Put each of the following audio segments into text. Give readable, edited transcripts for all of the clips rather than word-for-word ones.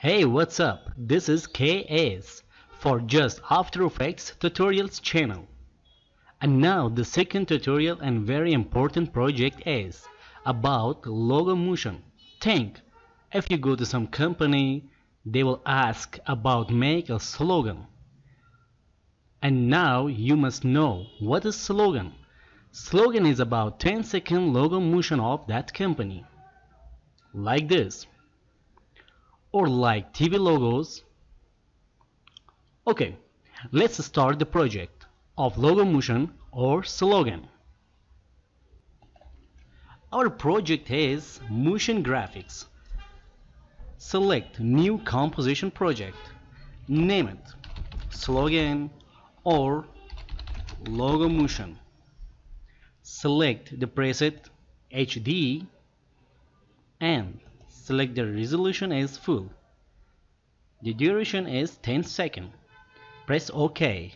Hey, what's up? This is KS for Just After Effects Tutorials channel. And now the second tutorial and very important project is about logo motion. Think, if you go to some company, they will ask about make a slogan. And now you must know what is slogan. Slogan is about 10-second logo motion of that company. Like this. Or like TV logos. Okay, let's start the project of logo motion or slogan. Our project is motion graphics. Select new composition project. Name it slogan or logo motion. Select the preset HD and select the resolution as full. The duration is 10 seconds. Press OK.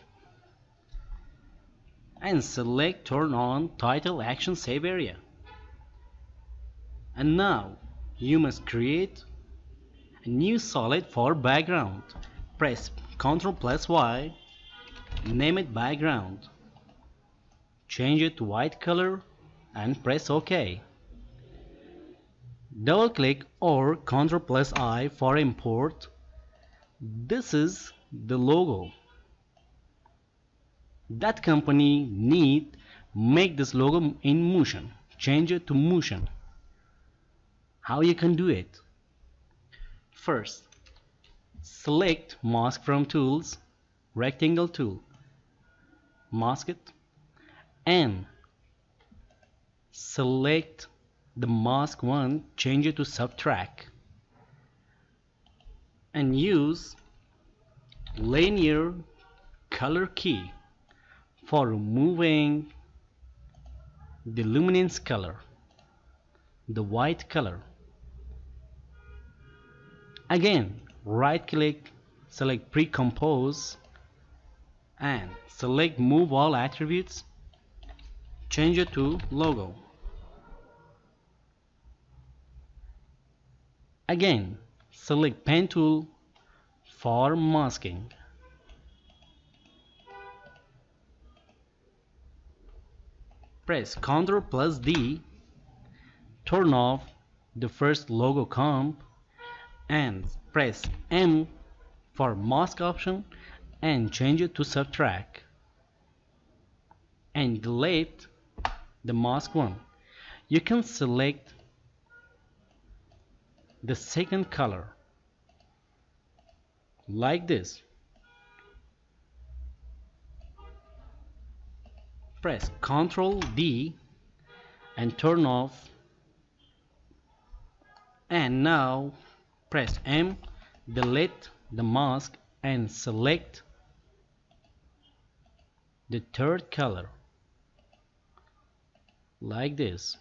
And select turn on title action save area. And now you must create a new solid for background. Press Ctrl plus Y. Name it background. Change it to white color and press OK. Double click or Ctrl plus I for import. This is the logo. That company need make this logo in motion. Change it to motion. How you can do it? First, select mask from tools, rectangle tool, mask it, and select the mask one, change it to subtract, and use linear color key for removing the luminance color, the white color. Again, right click, select pre-compose and select move all attributes, change it to logo. Again, select pen tool for masking. Press Ctrl plus D, turn off the first logo comp and press M for mask option and change it to subtract and delete the mask one. You can select the second color like this. Press Ctrl D and turn off, and now press M, delete the mask and select the third color like this.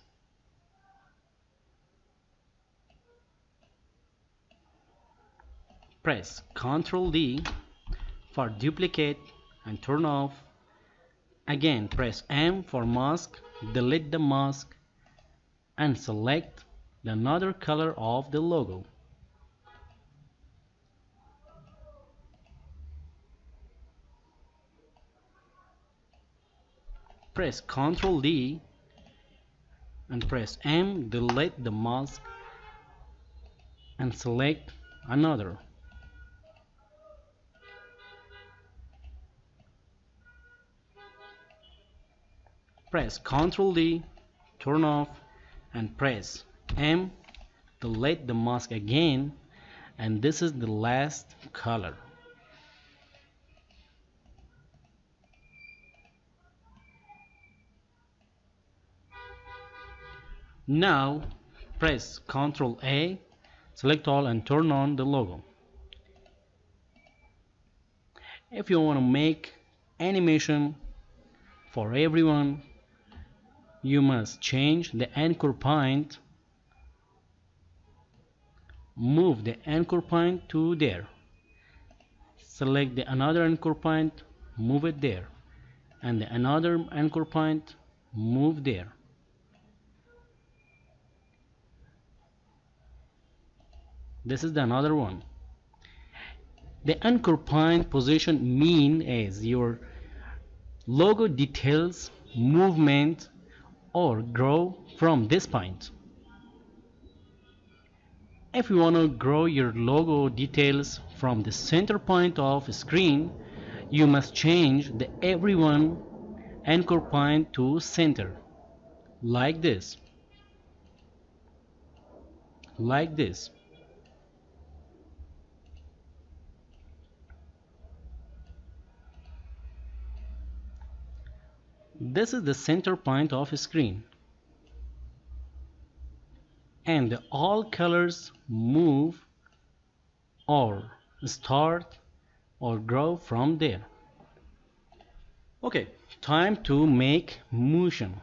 Press Ctrl D for duplicate and turn off. Again press M for mask, delete the mask and select another color of the logo. Press Ctrl D and press M, delete the mask and select another. Press Ctrl D, turn off and press M, delete the mask again, and this is the last color. Now press Ctrl A, select all and turn on the logo. If you want to make animation for everyone, you must change the anchor point, move the anchor point to there, select the another anchor point, move it there, and the another anchor point, move there. This is the another one. The anchor point position mean as your logo details movement or grow from this point. If you want to grow your logo details from the center point of screen, you must change the everyone anchor point to center, like this, like this. This is the center point of screen, and all colors move or start or grow from there. Okay, time to make motion.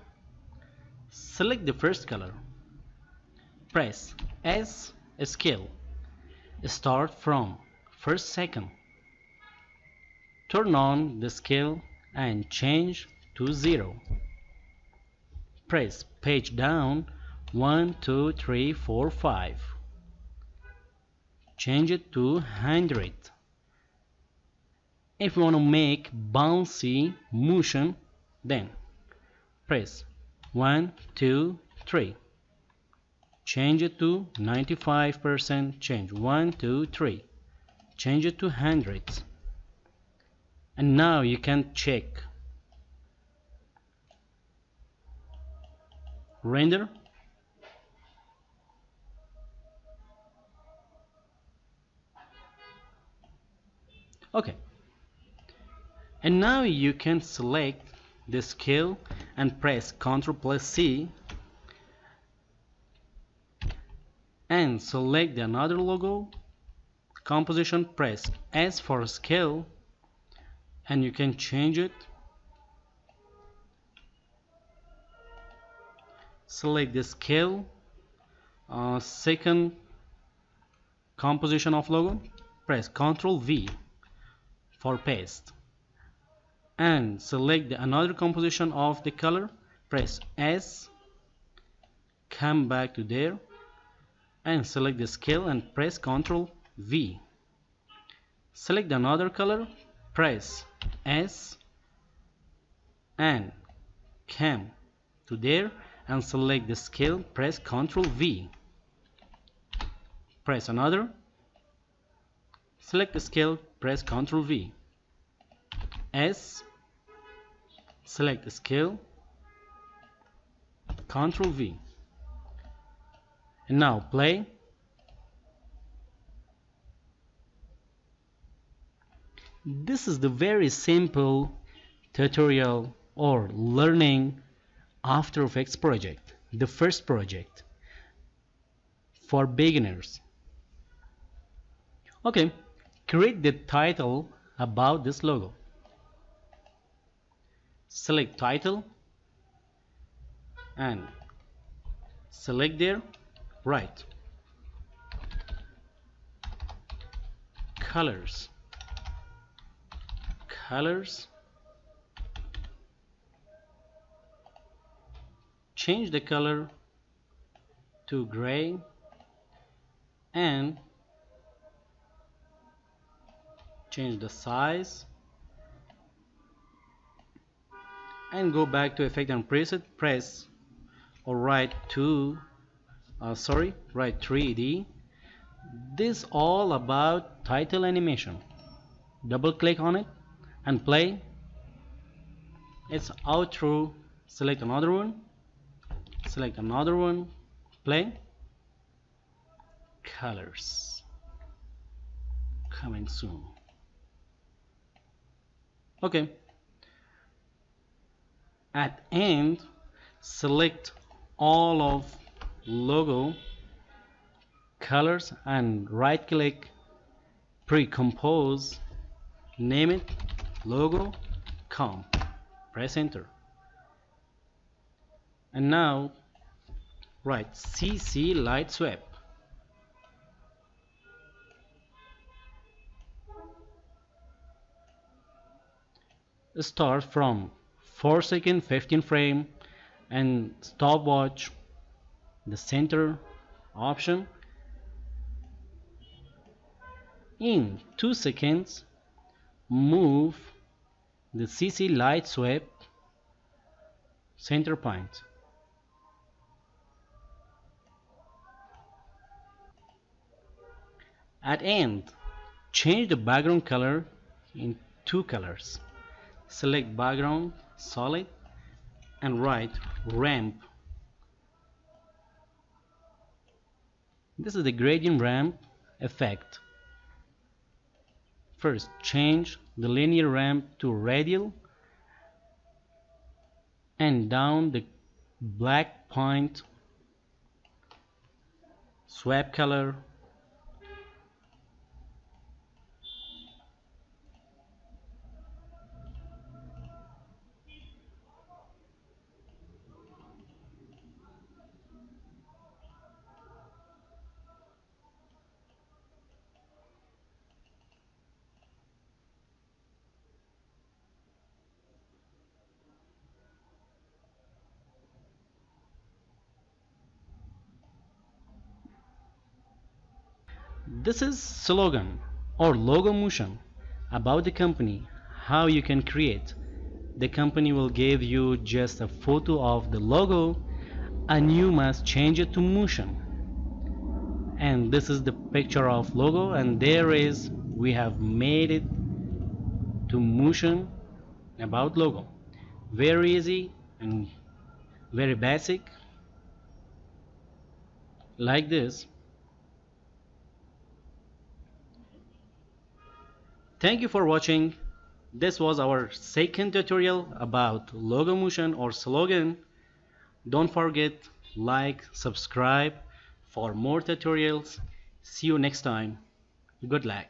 Select the first color. Press S scale. Start from first second. Turn on the scale and change to 0. Press page down 1, 2, 3, 4, 5. Change it to 100. If you want to make bouncy motion, then press 1, 2, 3. Change it to 95%. Change 1, 2, 3. Change it to 100. And now you can check. Render. Okay. And now you can select the scale and press Ctrl+C and select another logo composition. Press S for scale and you can change it. Select the scale, second composition of logo. Press Ctrl+V for paste and select another composition of the color. Press S, come back to there and select the scale and press Ctrl+V. Select another color, press S and come to there and select the scale, press Ctrl+V. Press another, select the scale, press Ctrl+V. S, select the scale, Ctrl+V. And now play. This is the very simple tutorial or learning After Effects project, the first project for beginners. Okay, create the title about this logo. Select title and select there, write colors, change the color to gray and change the size and go back to effect and preset, press or write 3D. This all about title animation. Double click on it and play. It's outro. Select another one, play. Colors coming soon. Okay, at end select all of logo colors and right click, pre-compose, name it logo comp, press enter. And now write CC light swap. Start from 4 second 15 frame and stopwatch, the center option, In 2 seconds, move the CC light sweep center point. At end, change the background color in 2 colors. Select background solid and write ramp. This is the gradient ramp effect. First, change the linear ramp to radial and down the black point, swap color, this is slogan or logo motion about the company, how you can create. The company will give you just a photo of the logo and you must change it to motion. And this is the picture of logo, and there is we have made it to motion about logo. Very easy and very basic, like this. Thank you for watching. This was our second tutorial about logo motion or slogan. Don't forget, like, subscribe for more tutorials. See you next time. Good luck.